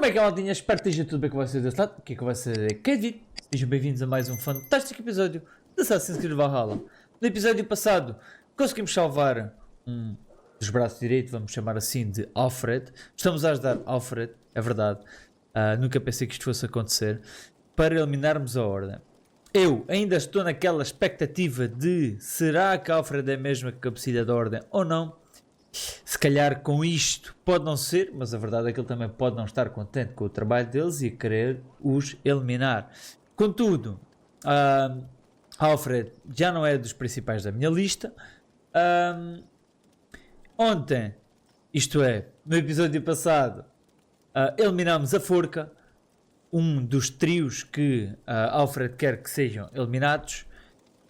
Como é que é, maldinha? Espero que esteja tudo bem com vocês desse lado. Aqui é que vai ser Kevin. Sejam bem-vindos a mais um fantástico episódio de AC Valhalla. No episódio passado, conseguimos salvar um dos braços direitos, vamos chamar assim, de Alfred. Estamos a ajudar Alfred, é verdade. Nunca pensei que isto fosse acontecer. Para eliminarmos a ordem. Eu ainda estou naquela expectativa de será que Alfred é mesmo a cabecilha da ordem ou não? Se calhar com isto pode não ser, mas a verdade é que ele também pode não estar contente com o trabalho deles e querer os eliminar. Contudo, Alfred já não é dos principais da minha lista. Ontem, isto é, no episódio passado, eliminámos a Forca, um dos trios que Alfred quer que sejam eliminados.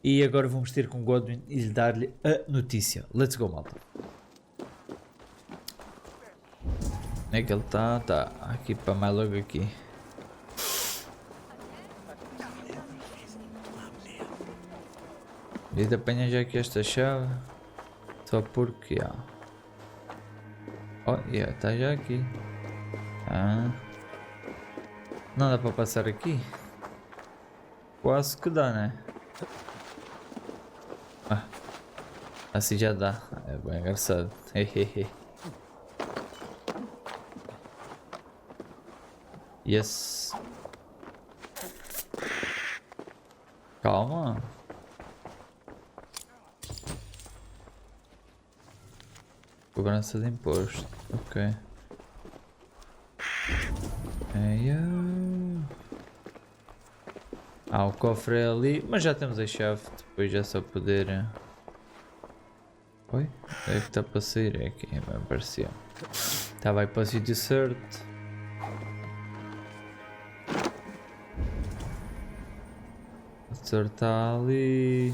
E agora vamos ter com Godwin e lhe dar-lhe a notícia. Let's go, malta. Onde é que ele está? Tá aqui para mais logo aqui. E de apanhar já aqui esta chave. Só porque há. Oh, está já aqui. Não dá para passar aqui? Quase que dá, né? Assim já dá. É bem engraçado. Yes. Calma. Cobrança de imposto. Ok. O cofre é ali, mas já temos a chave. Depois é só poder. Oi? É que está para sair? É aqui, me parecia. Estava aí para o sítio certo. O senhor está ali.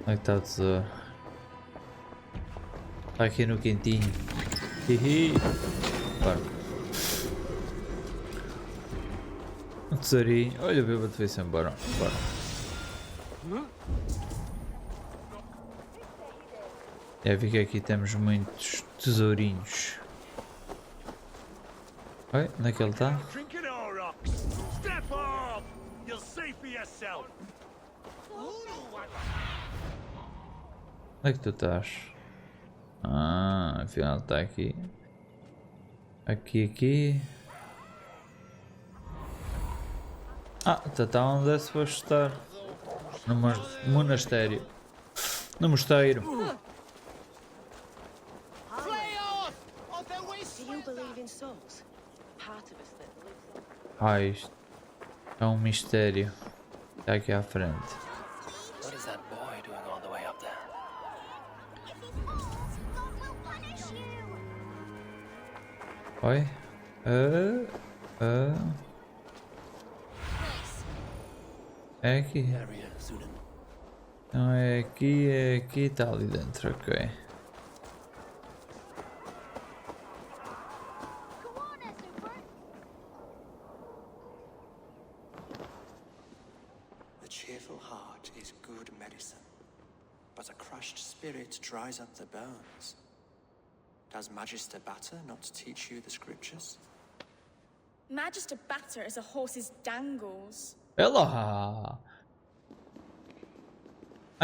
Onde é que está o tesouro? Está aqui no quentinho. Hihi. Bora. Um tesourinho. Olha o bêbado foi-se embora. Bora. Vi que aqui temos muitos tesourinhos. Oi, onde é que ele está? Onde é que tu estás? Afinal está aqui. Aqui. Está onde é suposto estar. No monastério. No mosteiro. Isto é um mistério. Está aqui à frente. Oi? É aqui. Não é aqui, está ali dentro, ok. The cheerful heart is good medicine, but a crushed spirit dries up the bones. Does Magister Batter not teach you the scriptures? Magister Batter is a horse's dangles. Ela!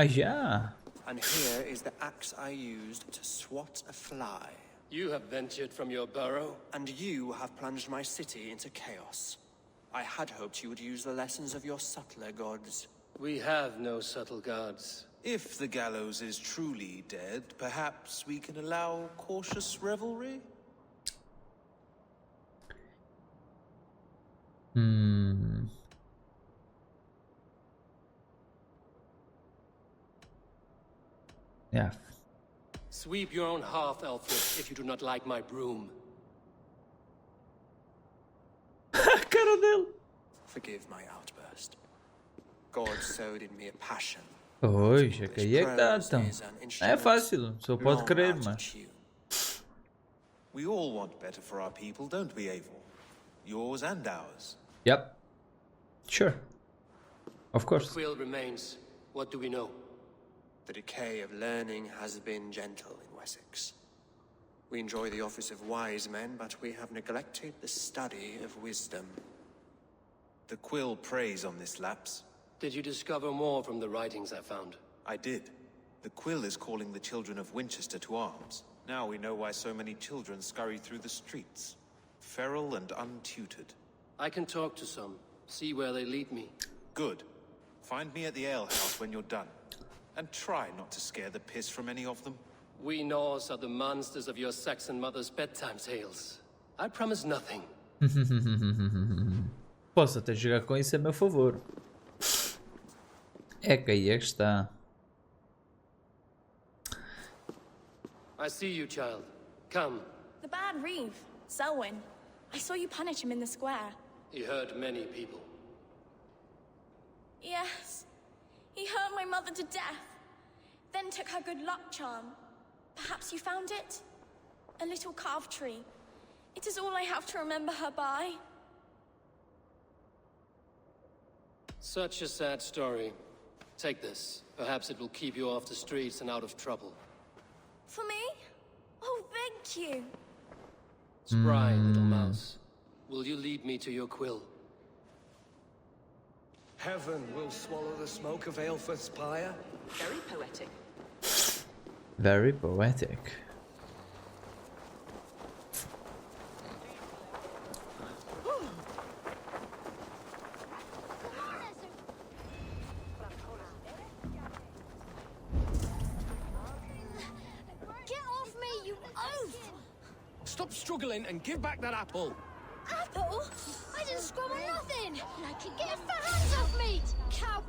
Já! And here is the axe I used to swat a fly. You have ventured from your burrow? And you have plunged my city into chaos. I had hoped you would use the lessons of your subtler gods. We have no subtle gods. If the gallows is truly dead, perhaps we can allow cautious revelry? Yeah. Sweep your own hearth, Alfred, if you do not like my broom. Cara dele. Forgive my outburst. God sowed in me a passion. Pois, é que aí é que dá, então. É fácil, só pode querer, long out of mas... tune. We all want better for our people, don't we, Eivor? Yours and ours. Yep. Sure. Of course. Quill remains. What do we know? The decay of learning has been gentle in Wessex. We enjoy the office of wise men, but we have neglected the study of wisdom. The quill preys on this lapse. Did you discover more from the writings I found? I did. The quill is calling the children of Winchester to arms. Now we know why so many children scurry through the streets. Feral and untutored. I can talk to some, see where they lead me. Good. Find me at the alehouse when you're done. And try not to scare the piss from any of them. We Norse are the monsters of your Saxon mother's bedtime tales. I promise nothing. Posso até jogar com isso a meu favor. É que aí é que está. I see you, child. Come. The bad Reeve, Selwyn. I saw you punish him in the square. He hurt many people. Yes. He hurt my mother to death. Then took her good luck charm. Perhaps you found it? A little carved tree. It is all I have to remember her by. Such a sad story. Take this. Perhaps it will keep you off the streets and out of trouble. For me? Oh, thank you. Spry, little mouse. Will you lead me to your quill? Heaven will swallow the smoke of Aelfred's pyre. Very poetic. Very poetic. Get off me, you oaf! Stop struggling and give back that apple. Apple? I didn't scrum on nothing! Get your hands off me! Cow!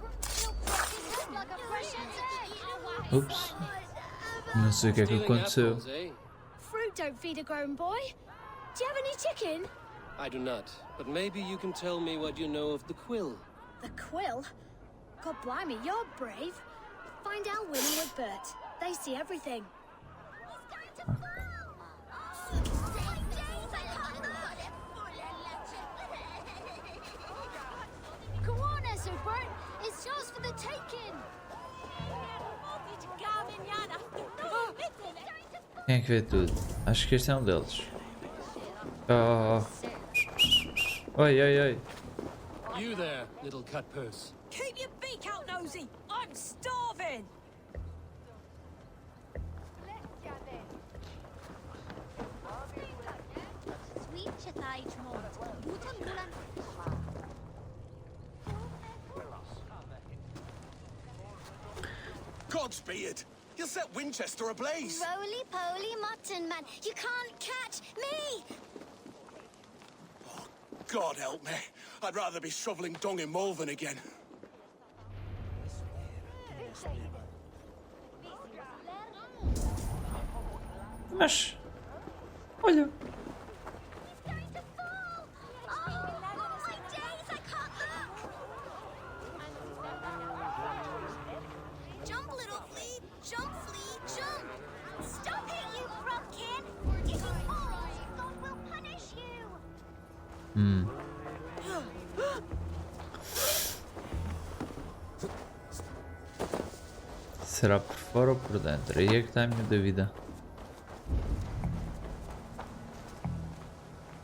Like a fresh egg! Oops. Não sei o que é que Stealing aconteceu. apples, eh? Fruit don't feed a grown boy. Do you have any chicken? I do not. But maybe you can tell me what you know of the quill. The quill? God blimey, you're brave. Find Alwyn with Bert. They see everything. Go on, Bert. It's yours for the taking. Quem é que vê tudo? Acho que este é um deles. Oh. Oi, oi, oi. You there, little cut purse. Keep your beak out, nosy! I'm starving! Gods be it! You'll set Winchester ablaze! Roly-poly mutton man, you can't catch me! Oh, God help me. I'd rather be shoveling dung in Malvern again. Mas... Olha. Jump, little flea! Jump, flea, jump! Stop it, you frumpkin! If you fall, God will punish you! Será por fora ou por dentro? Aí é que está a minha dúvida.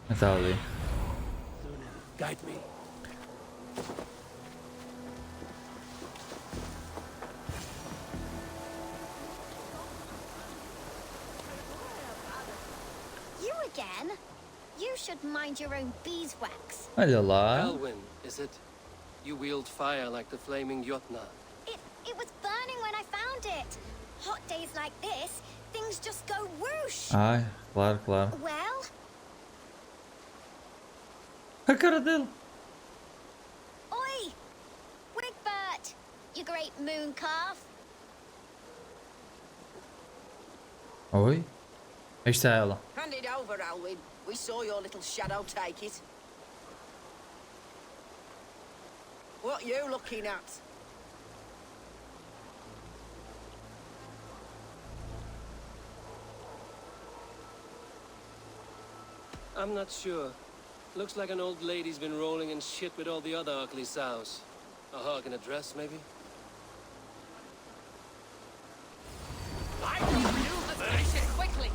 Está ali. Guide me. then. You should mind your own beeswax. Olha lá. Elwyn, is it? You wield fire like the flaming Jotna. It was burning when I found it. Hot days like this, things just go whoosh. Ai, claro, claro. Well, A cara dele. oi! Wigbert, you great moon calf. Oi? Aí está ela. Hand it over, Alwyn. We saw your little shadow take it. What you looking at? I'm not sure. Looks like an old lady's been rolling in shit with all the other ugly sows. A hog and a dress, maybe? I can use the station quickly.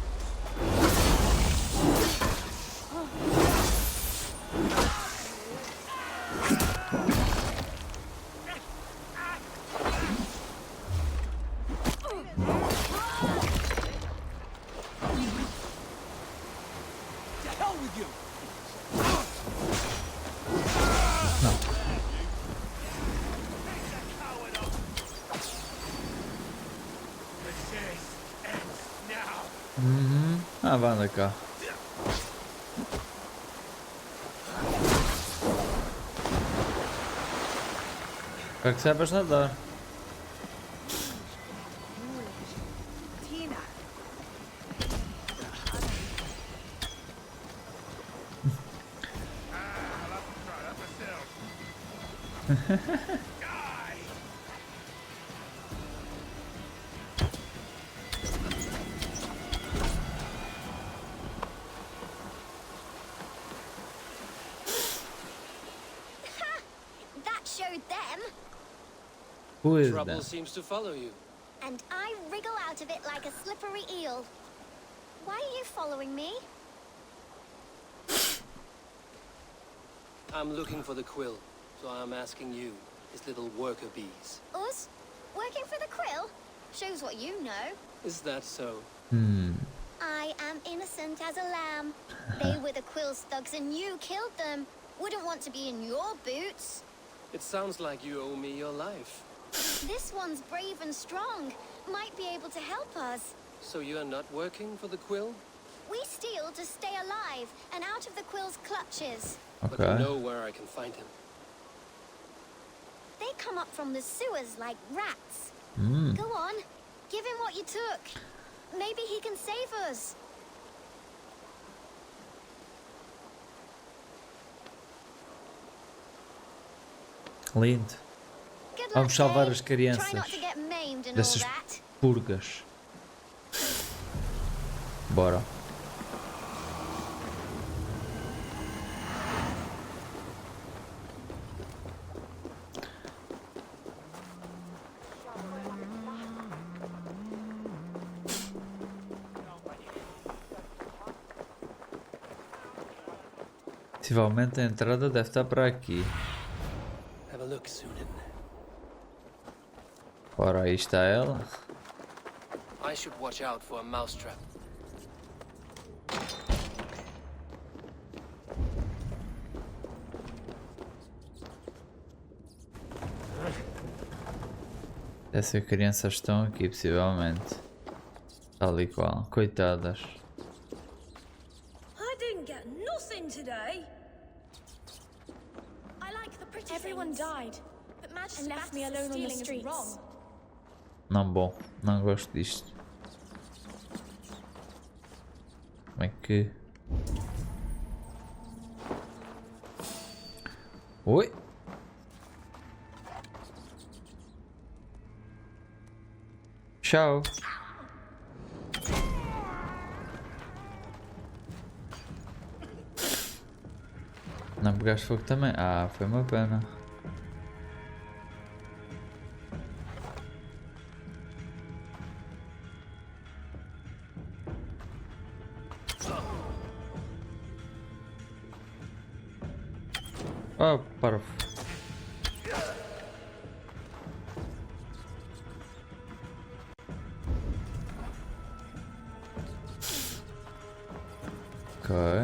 To hell with you! Ah, vai andar cá. Espero que saibas nadar. That showed them, Who is Trouble that? seems to follow you. and I wriggle out of it like a slippery eel. Why are you following me? I'm looking for the quill, so I'm asking you, his little worker bees. Us? Working for the quill? Shows what you know. Is that so? I am innocent as a lamb. They were the quill's thugs and you killed them. Wouldn't want to be in your boots. It sounds like you owe me your life. This one's brave and strong. Might be able to help us. So you're not working for the quill? We steal to stay alive and out of the quill's clutches. But you Ok. know where I can find him. They come up from the sewers like rats. Hum. Go on, give him what you took. Maybe he can save us. Lindo. Good luck, Vamos salvar Kay. as Try crianças not to get maimed and all dessas that. purgas. Bora. Possivelmente a entrada deve estar para aqui. Have a look, Sunan. Ora, aí está ela. I should watch out for a mousetrap. Essas crianças estão aqui, possivelmente. Tal e qual. Coitadas. I didn't get nothing today. I like the pretty Everyone things, died but Magister and left me Batter's alone on the stealing is streets. wrong. Não bom. Não gosto disto. Como é que... Oi? Tchau. Não pegaste fogo também? Ah, foi uma pena. Oh, parvo. Ok.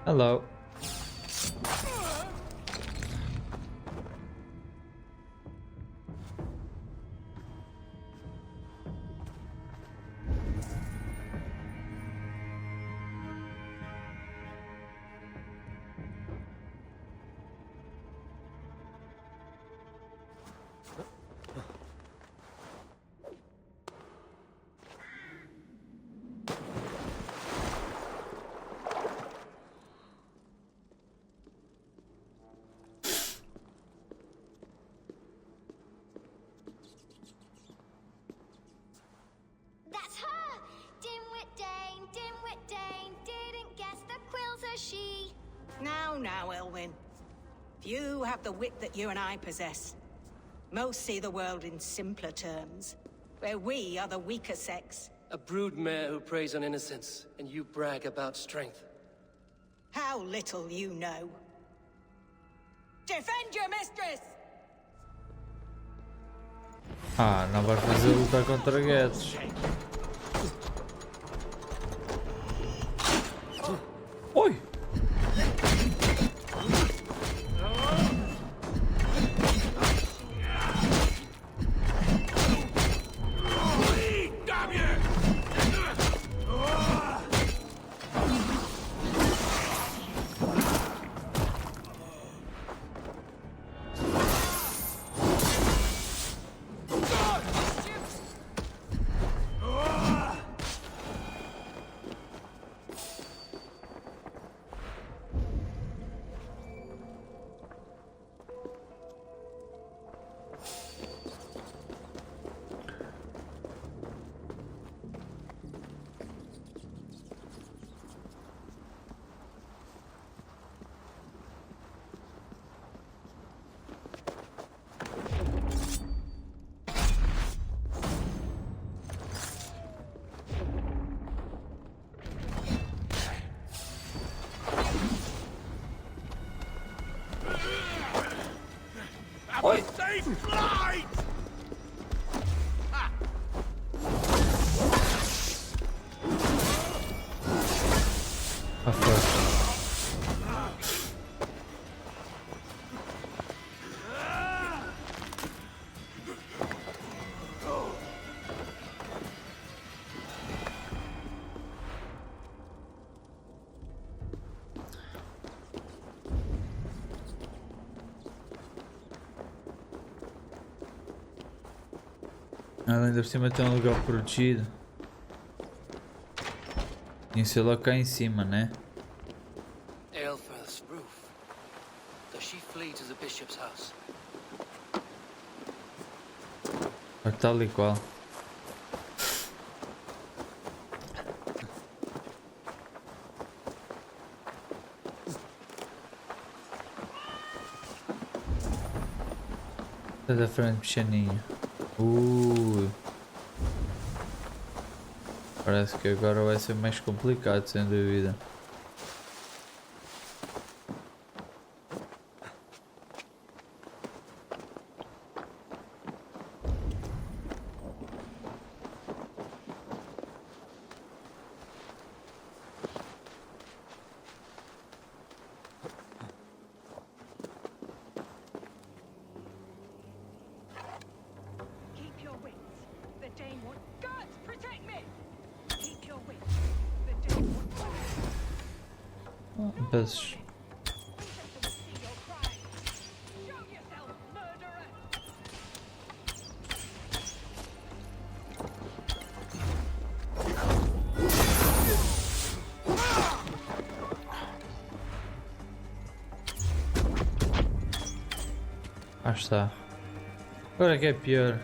Hello. That's her! Dimwit Dane, didn't guess the quill's a she. Now, Elwyn. Few have the wit that you and I possess. Most see the world in simpler terms, where we are the weaker sex. A broodmare who preys on innocence, and you brag about strength. How little you know. Defend your mistress! Ah, não vai fazer lutar contra guetos. Oi! Oi! Safe flight! Ah, fuck. Além de cima tem um lugar protegido. Tem que ser lá cá em cima, né? Alfred's roof. Does she flee to the bishop's house? Tal e qual. Está da frente, pequenininho. Parece que agora vai ser mais complicado, sem dúvida. Keep your wits. The Dane won't... Guards, protect me! Keep your wits. The Dane won't... Peças. Let them see your crimes. Show yourself, murderer! Ah, está. Agora que é pior.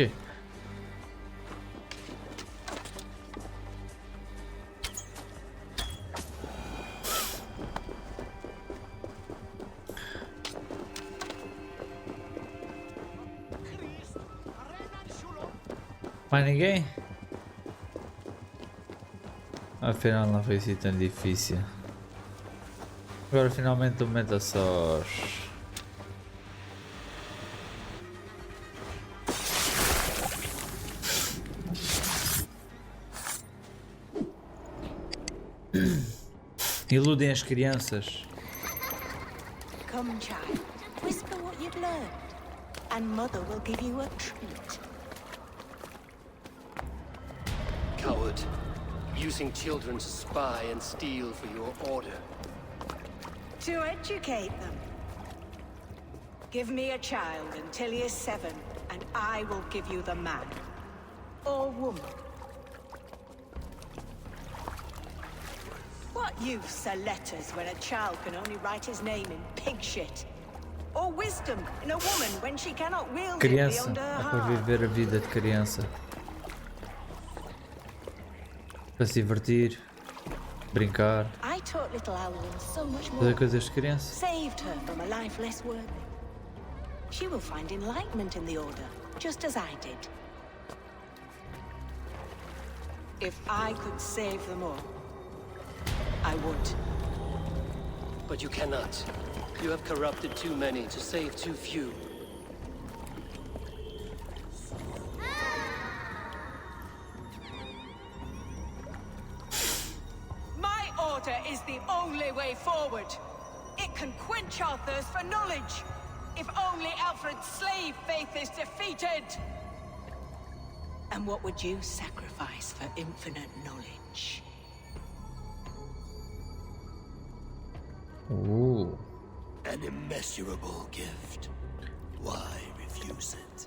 Che. Mais ninguém? Afinal não foi assim tão difícil. Agora finalmente o momento a sós. Iludem as crianças. Come, child. Whisper what you've learned, and Mother will give you a treat. Coward. Using children to spy and steal for your order. To educate them. Give me a child until he is 7, and I will give you the man. Or woman. What use are letters when a child can only write his name in pig shit? Or wisdom in a woman when she cannot wield it Criança, beyond her é para heart? viver a vida de criança. Para se divertir, brincar, I taught little Alwyn so much more. fazer coisas de criança. Saved her from a life less worthy. She will find enlightenment in the Order, just as I did. If I could save them all, I would. But you cannot. You have corrupted too many to save too few. My Order is the only way forward. It can quench our thirst for knowledge. If only Alfred's slave faith is defeated. And what would you sacrifice for infinite knowledge? Ooh. An immeasurable gift. Why refuse it?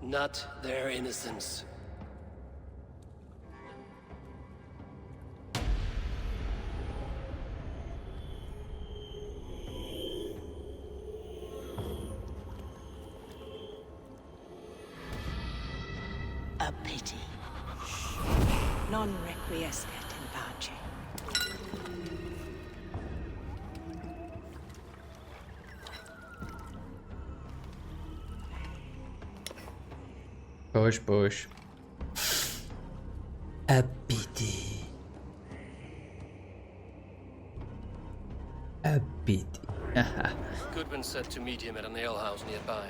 Not their innocence. A pity. Non requiescat in pace. Pois. A pity. A pity. Goodwin said to meet him at an alehouse nearby.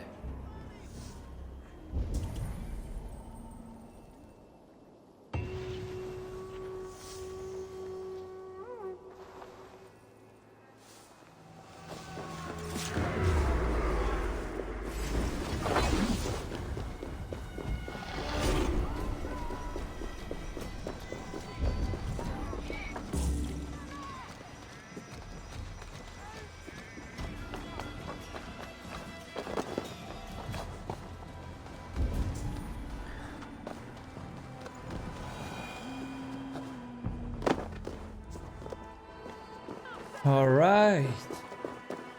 Alright.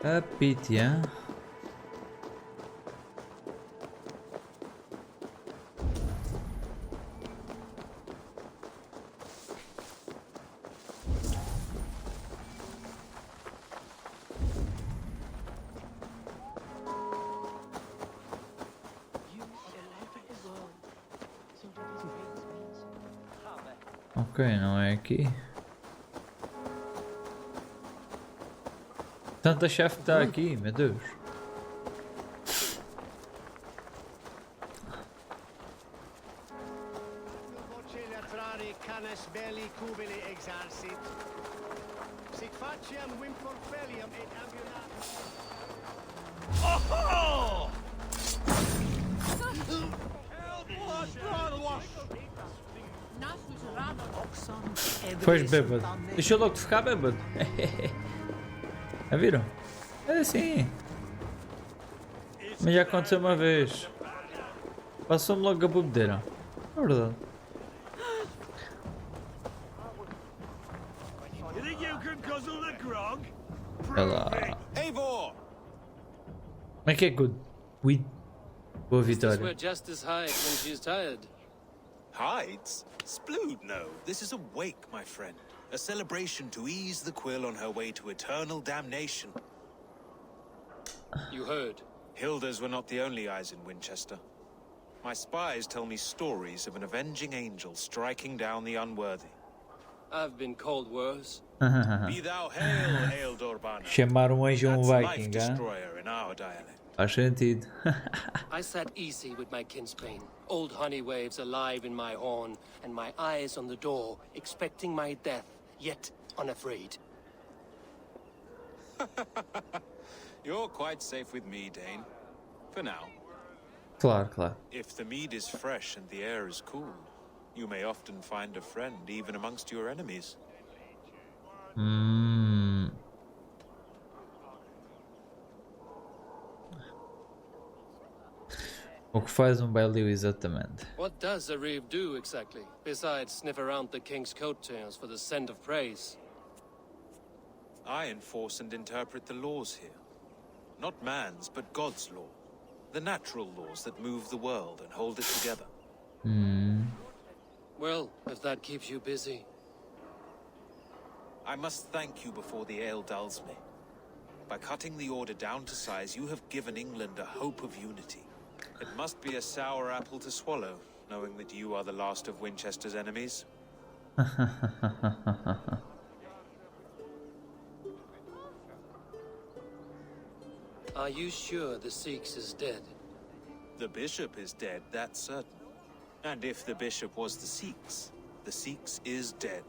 A pity, hein? Ok, não é aqui. Tanta chefe que está aqui, meu Deus. Pois bêbado. Deixou logo de ficar bêbado. Já viram? É assim. Mas já aconteceu uma vez. Passou-me logo a bebedeira. É verdade. You think you can guzzle the grog? Olha lá. Eivor! Como é que é good? Boa This where vitória. Justice hides when she is tired. Hides? Splood, no. This is a wake, my friend. A celebration to ease the quill on her way to eternal damnation. You heard. Hilda's were not the only eyes in Winchester. My spies tell me stories of an avenging angel striking down the unworthy. I've been called worse. Be thou hail, hail Dorbana. Chamar um anjo a um That's life viking, hein? destroyer in our dialect. Faz sentido. I sat easy with my kinsbane, old honey waves alive in my horn, and my eyes on the door, expecting my death, yet unafraid. You're quite safe with me, Dane. For now. Claro, claro. If the mead is fresh and the air is cool, you may often find a friend even amongst your enemies. O que faz bailio exatamente? What does a reeve do exactly, besides sniff around the king's coattails for the scent of praise? I enforce and interpret the laws here. Not man's, but God's law. The natural laws that move the world and hold it together. Well, if that keeps you busy. I must thank you before the ale dulls me. By cutting the order down to size, you have given England a hope of unity. It must be a sour apple to swallow, knowing that you are the last of Winchester's enemies. Are you sure the Sikhs is dead? The bishop is dead, that's certain. And if the bishop was the Sikhs is dead.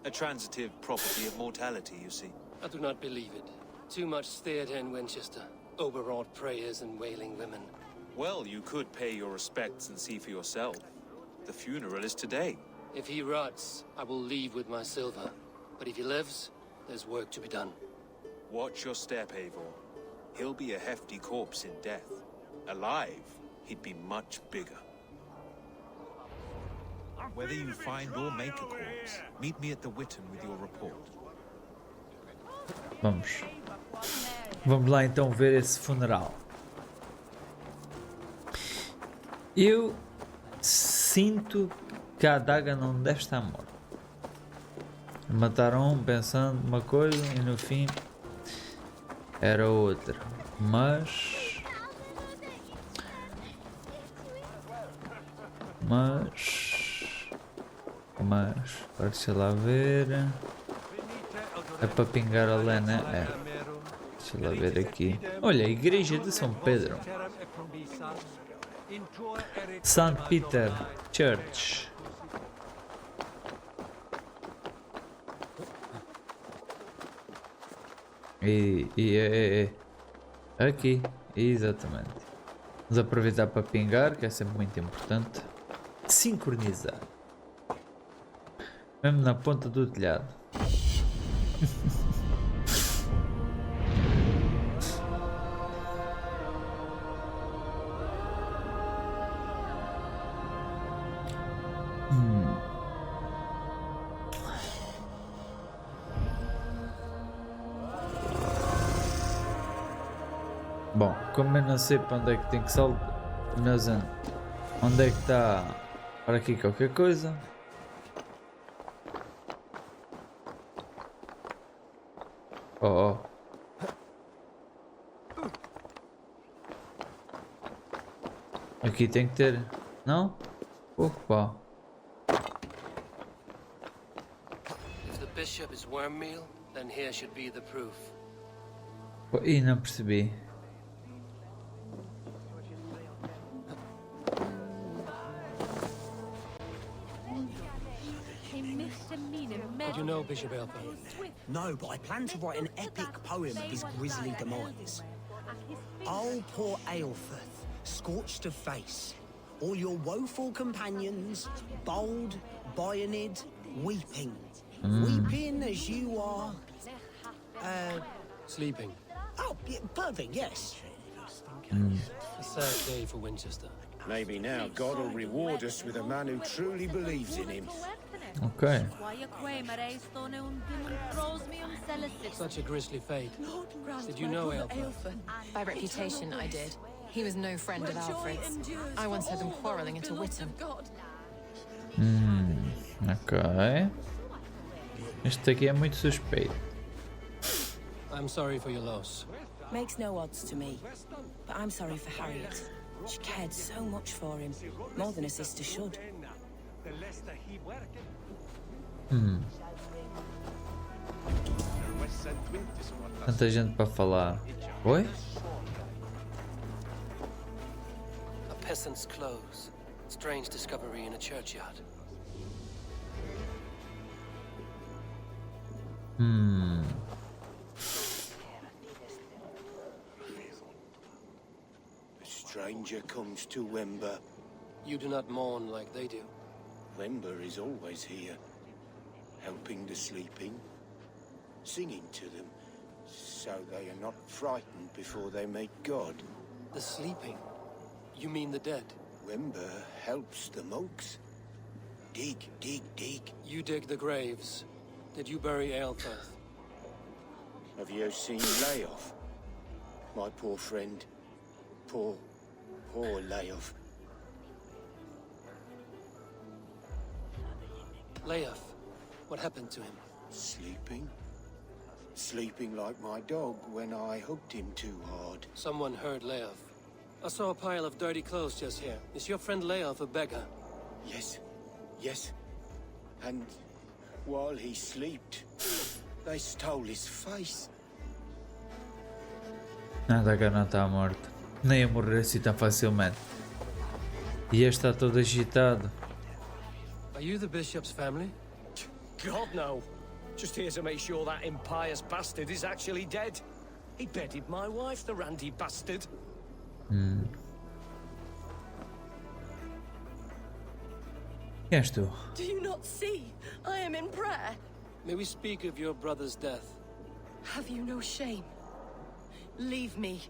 A transitive property of mortality, you see. I do not believe it. Too much theatre in Winchester. Overwrought prayers and wailing women. Well, you could pay your respects and see for yourself. The funeral is today. If he rots, I will leave with my silver. But if he lives, there's work to be done. Watch your step, Eivor. He'll be a hefty corpse in death. Alive, he'd be much bigger. Whether you find or make a corpse, meet me at the Witten with your report. Vamos. Vamos lá então ver esse funeral. Eu sinto que a adaga não deve estar morta. Mataram um pensando uma coisa e no fim era outra. Mas deixa lá ver. É para pingar a lena, é. Deixa lá ver aqui. Olha, a igreja de São Pedro. St. Peter Church. Aqui, exatamente. Vamos aproveitar para pingar, que é sempre muito importante. Sincronizar. Mesmo na ponta do telhado. Bom, como eu não sei para onde é que tem que saltar, onde é que está para aqui qualquer coisa. Oh. Aqui tem que ter, não? Opa. If the bishop is worm meal, then here should be the proof. Ih, não percebi. Did you know Bishop Alfred? No, but I plan to write an epic poem of his grisly demise. Oh, poor Aelfrith, scorched of face. All your woeful companions, bold, bayoneted, weeping. Weeping as you are... Sleeping. Oh, yeah, perfect, yes. A sad day for Winchester. Maybe now God will reward us with a man who truly believes in him. Ok. Such a grisly fate. Did you know Alfred? By reputation, I did. He was no friend of Alfred's. I once had them quarrelling at a Witten. Ok. Este aqui é muito suspeito. I'm sorry for your loss. Makes no odds to me. But I'm sorry for Harriet. She cared so much for him. More than a sister should. Tanta gente para falar. Oi? A peasant's clothes. Strange discovery in a churchyard. A stranger comes to Wember. You do not mourn like they do. Wember is always here, helping the sleeping, singing to them, so they are not frightened before they meet God. The sleeping? You mean the dead? Wember helps the monks. Dig, dig, dig. You dig the graves. Did you bury Aelfirth? Have you seen Leof? My poor friend. Poor Leof. Leof, what happened to him? Sleeping? Sleeping like my dog when I hugged him too hard. Someone heard Leof. I saw a pile of dirty clothes just here. Is your friend Leof a beggar? Yes, yes. And while he slept, they stole his face. Nada que não está morto. Nem a morrer assim tão facilmente. E este está todo agitado. Are you the bishop's family? God, no. Just here to make sure that impious bastard is actually dead. He bedded my wife, the randy bastard. Quem és tu? Do you not see? I am in prayer. May we speak of your brother's death? Have you no shame? Leave me.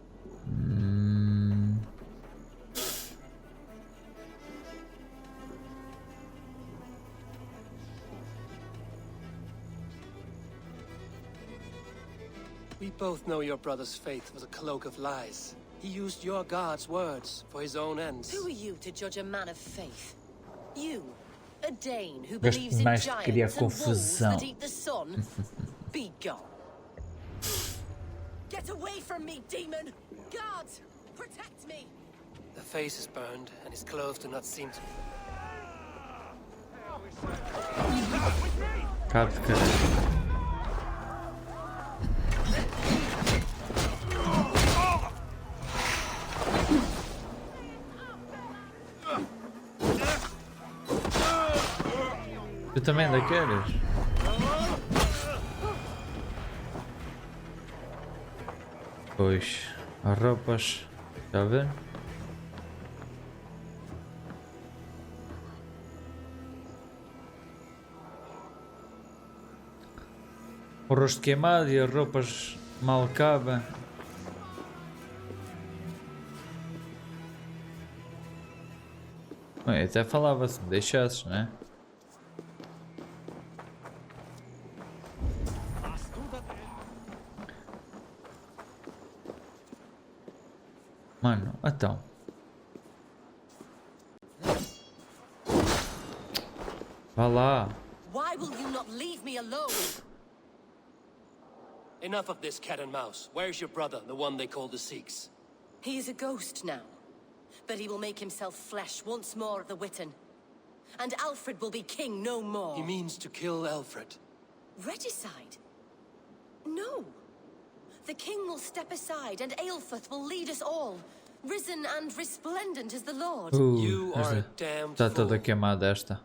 We both know your brother's faith was a cloak of lies. He used your God's words for his own ends. Who are you to judge a man of faith? You, a Dane who Gosto believes in mais de criar giants and wolves confusão. that eat the sun? Be gone. Get away from me, demon! Guards, protect me! The face is burned, and his clothes do not seem to... Cabo de caralho. Tu também ainda queres? Pois, as roupas, está a ver? O rosto queimado e as roupas mal cabem. Bem, até falava se me deixasses, não é? Mano, então. Vá lá. Why will you not leave me alone? Enough of this cat and mouse. Where's your brother, the one they call the Sikhs? He is a ghost now, but he will make himself flesh once more at the Witten. And Alfred will be king no more. He means to kill Alfred. Regicide? No. The king will step aside and Aelfirth will lead us all, risen and resplendent as the Lord. You are a damned Está fool. toda queimada esta.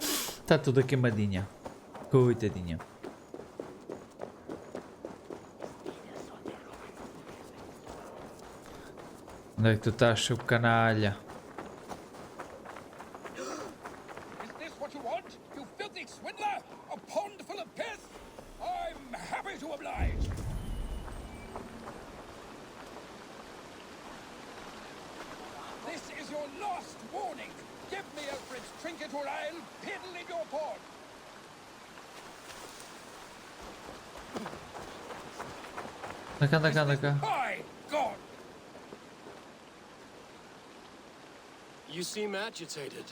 Está toda queimadinha. Coitadinha. Onde é que tu estás, seu canalha? Is this what you want, you filthy swindler? A pond full of pith? I'm happy to oblige. last warning. Give me Alfred's trinket or I'll piddle in your pawn. Anda cá. My God! You seem agitated.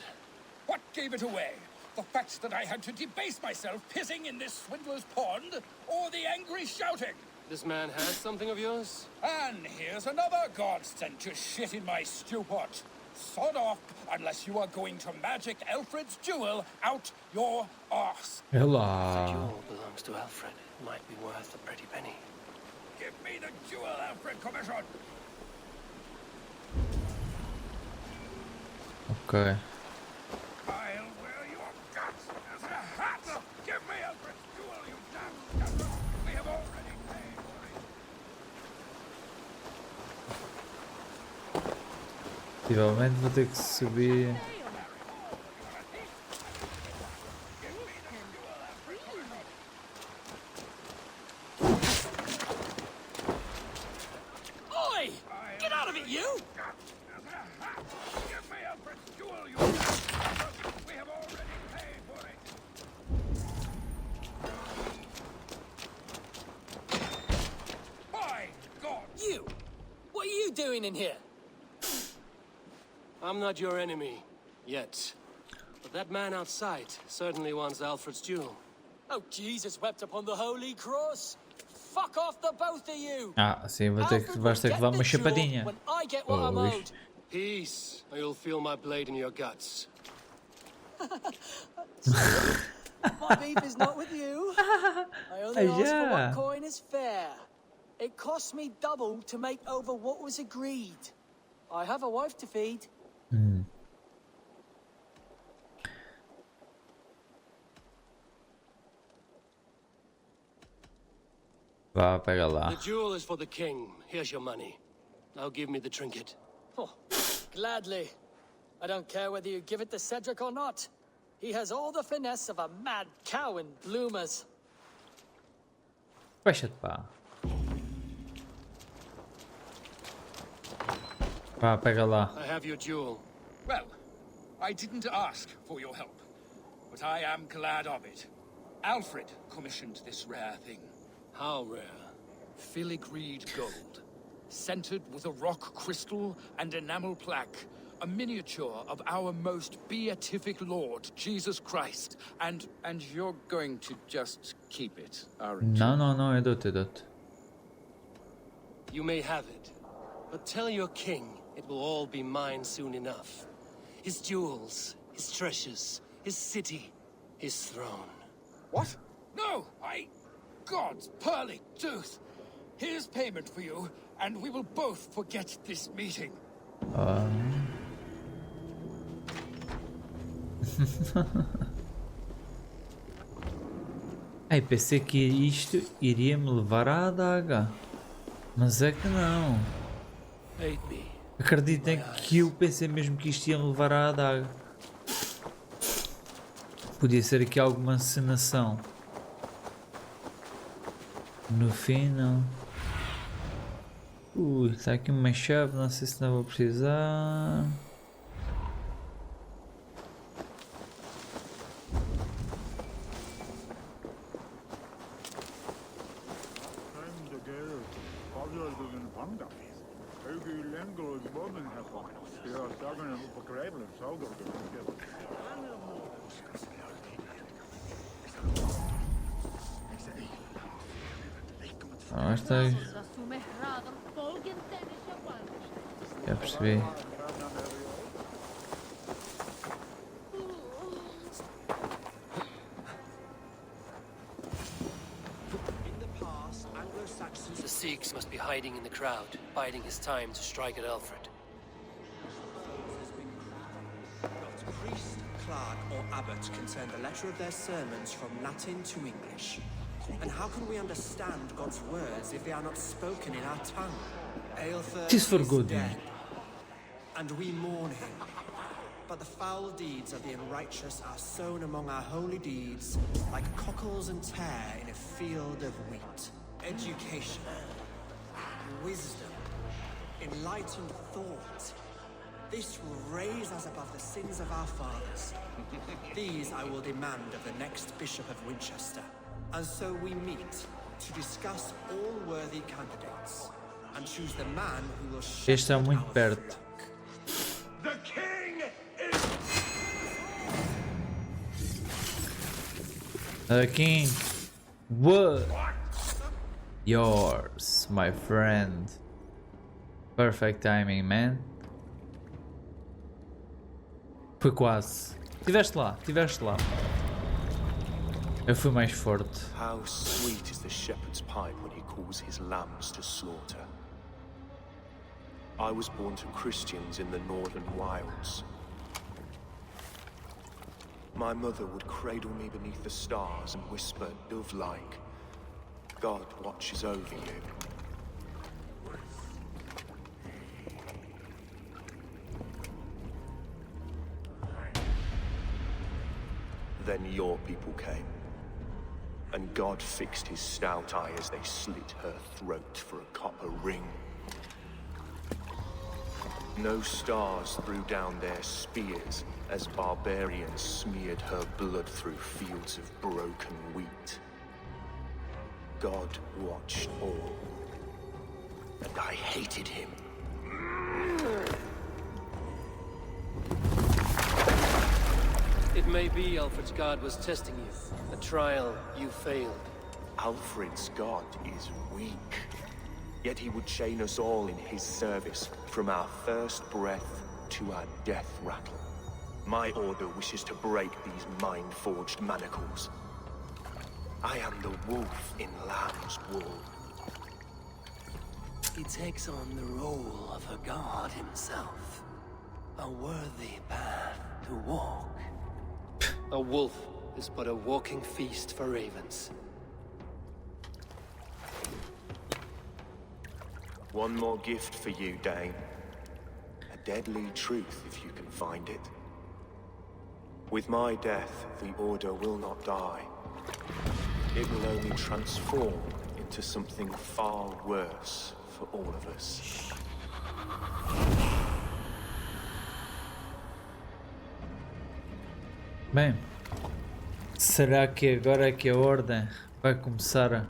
What gave it away? The fact that I had to debase myself pissing in this swindler's pond, or the angry shouting? This man has something of yours? And here's another godsend to shit in my stew pot. Sod off, unless you are going to magic Alfred's jewel out your arse. The Olá. jewel belongs to Alfred. It might be worth a pretty penny. Give me the jewel, Alfred Commission. Ok. I'll wear your guts as a hat. Give me Alfred's jewel, you damn scoundrel. We have already paid for it. Possivelmente vou ter que subir. Oi! Get out of it, you! Give me Alfred's jewel, you damn scoundrel. We have already paid for it. My God! You! What are you doing in here? I'm not your enemy, yet. But that man outside certainly wants Alfred's jewel. Oh, Jesus wept upon the holy cross. Fuck off the both of you. Sim, vais ter que levar uma chapadinha. When I get what I'm Pois. owed. Peace, or you'll feel my blade in your guts. My beef is not with you. I only ask for yeah. what coin is fair. It cost me double to make over what was agreed. I have a wife to feed. Vá, pega lá. The jewel is for the king. Here's your money. Now give me the trinket. Oh, gladly. I don't care whether you give it to Cedric or not. He has all the finesse of a mad cow in bloomers. Fecha-te, pá. Vá, pega lá. I have your jewel. Well, I didn't ask for your help, but I am glad of it. Alfred commissioned this rare thing. How rare? Filigreed gold, centered with a rock crystal and enamel plaque, a miniature of our most beatific Lord, Jesus Christ. And you're going to just keep it, aren't you? Não, eu dou-te. You may have it. But tell your king it will all be mine soon enough. His jewels, his treasures, his city, his throne. What? No, God's pearly tooth. Here's payment for you, and we will both forget this meeting. Pensei que isto iria me levar à adaga. Mas é que não. Aid me. Acreditem que eu pensei mesmo que isto ia me levar à adaga. Podia ser aqui alguma encenação. No fim, não. Está aqui uma chave, não sei se não vou precisar. Está aí. Já percebi. The Sikhs must be hiding in the crowd, biding his time to strike at Alfred. Not priest, clerk, or abbot can turn the letter of their sermons from Latin to English. And how can we understand God's words if they are not spoken in our tongue? Aelfred Tis for good. dead, and we mourn him. But the foul deeds of the unrighteous are sown among our holy deeds, like cockles and tare in a field of wheat. Education, wisdom, enlightened thought. This will raise us above the sins of our fathers. These I will demand of the next Bishop of Winchester. And so we meet to discuss all worthy candidates and choose the man who will Este é shepherd muito our perto. flock. The king is... The king. What? Yours, my friend. Perfect timing, man. Foi quase. Tiveste lá, tiveste lá. Eu fui mais forte. How sweet is the shepherd's pipe when he calls his lambs to slaughter. I was born to Christians in the northern wilds. My mother would cradle me beneath the stars and whisper, dove-like, God watches over you. Then your people came, and God fixed his stout eye as they slit her throat for a copper ring. No stars threw down their spears as barbarians smeared her blood through fields of broken wheat. God watched all, and I hated him. It may be Alfred's god was testing you. A trial you failed. Alfred's god is weak. Yet he would chain us all in his service, from our first breath to our death rattle. My order wishes to break these mind-forged manacles. I am the wolf in lamb's wool. He takes on the role of a god himself. A worthy path to walk. A wolf is but a walking feast for ravens. One more gift for you, Dane. A deadly truth, if you can find it. With my death, the Order will not die. It will only transform into something far worse for all of us. Bem, será que agora é que a Ordem vai começar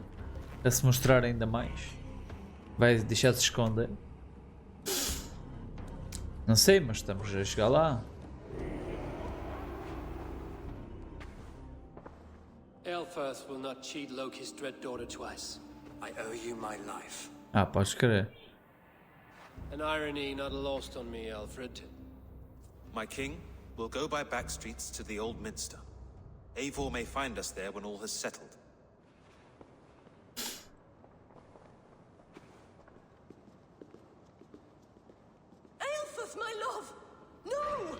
a se mostrar ainda mais? Vai deixar de se esconder? Não sei, mas estamos a chegar lá. Alfred will not cheat Loki's dread daughter twice. I owe you my life. Ah, podes crer. An irony not lost on me, Alfred. My king, we'll go by back streets to the old minster. Eivor may find us there when all has settled. Aelfus, my love! No!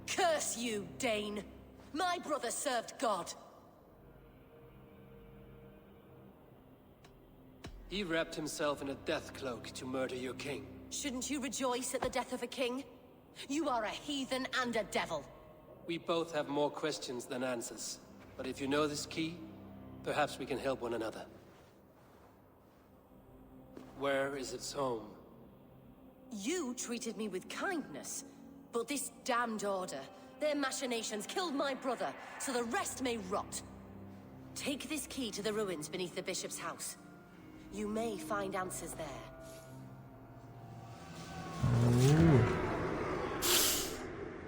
Curse you, Dane! My brother served God. He wrapped himself in a death cloak to murder your king. Shouldn't you rejoice at the death of a king? You are a heathen and a devil. We both have more questions than answers. But if you know this key, perhaps we can help one another. Where is its home? You treated me with kindness, but this damned Order, their machinations killed my brother, so the rest may rot. Take this key to the ruins beneath the bishop's house. You may find answers there.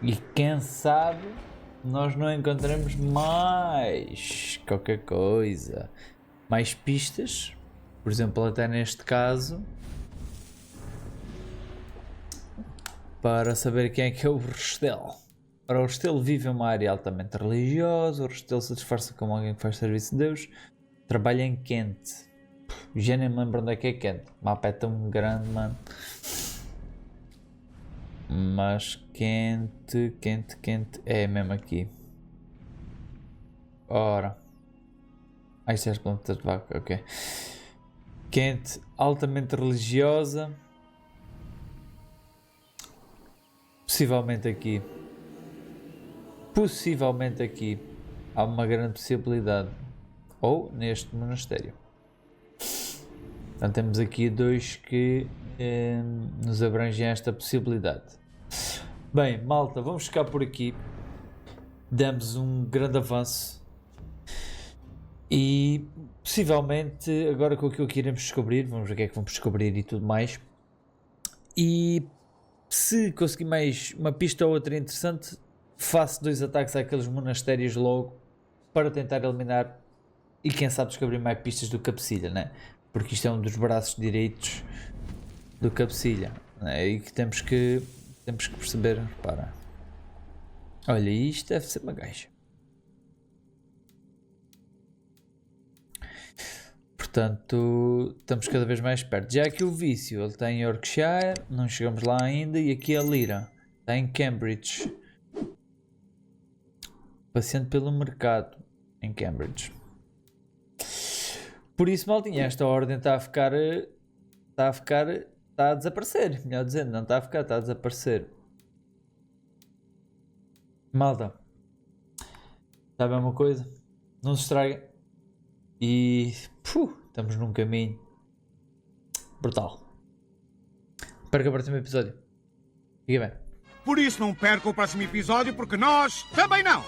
E quem sabe nós não encontramos mais qualquer coisa, mais pistas, por exemplo, até neste caso, para saber quem é o Restelo. Ora, o Restelo vive em uma área altamente religiosa, o Restelo se disfarça como alguém que faz serviço de Deus, trabalha em Kent. Já nem me lembro onde é que é Kent, o mapa é tão grande, mano. Mas Kent é mesmo aqui. Ora. Isto é as plantas de vaca, ok. Kent, altamente religiosa. Possivelmente aqui. Possivelmente aqui. Há uma grande possibilidade. Ou neste monastério. Então temos aqui dois que nos abrangem esta possibilidade. Bem, malta, vamos ficar por aqui. Demos um grande avanço. E possivelmente, agora com aquilo que iremos descobrir, vamos ver o que é que vamos descobrir e tudo mais. E se conseguir mais uma pista ou outra interessante, faço 2 ataques àqueles monastérios logo para tentar eliminar e quem sabe descobrir mais pistas do cabecilha, né? Porque isto é um dos braços direitos do cabecilha, né? E que temos que perceber. Repara, olha, isto deve ser uma gaja. Portanto, estamos cada vez mais perto. Já aqui o vício, ele está em Yorkshire, não chegamos lá ainda. E aqui a Lira, está em Cambridge. Paciente pelo mercado, em Cambridge. Por isso, maltinha, esta ordem está a desaparecer. Melhor dizendo, não está a ficar, está a desaparecer. Malta, sabe a mesma coisa? Não se estraguem. E estamos num caminho brutal. Perca o próximo episódio. Fica bem. Por isso não perca o próximo episódio, porque nós também não!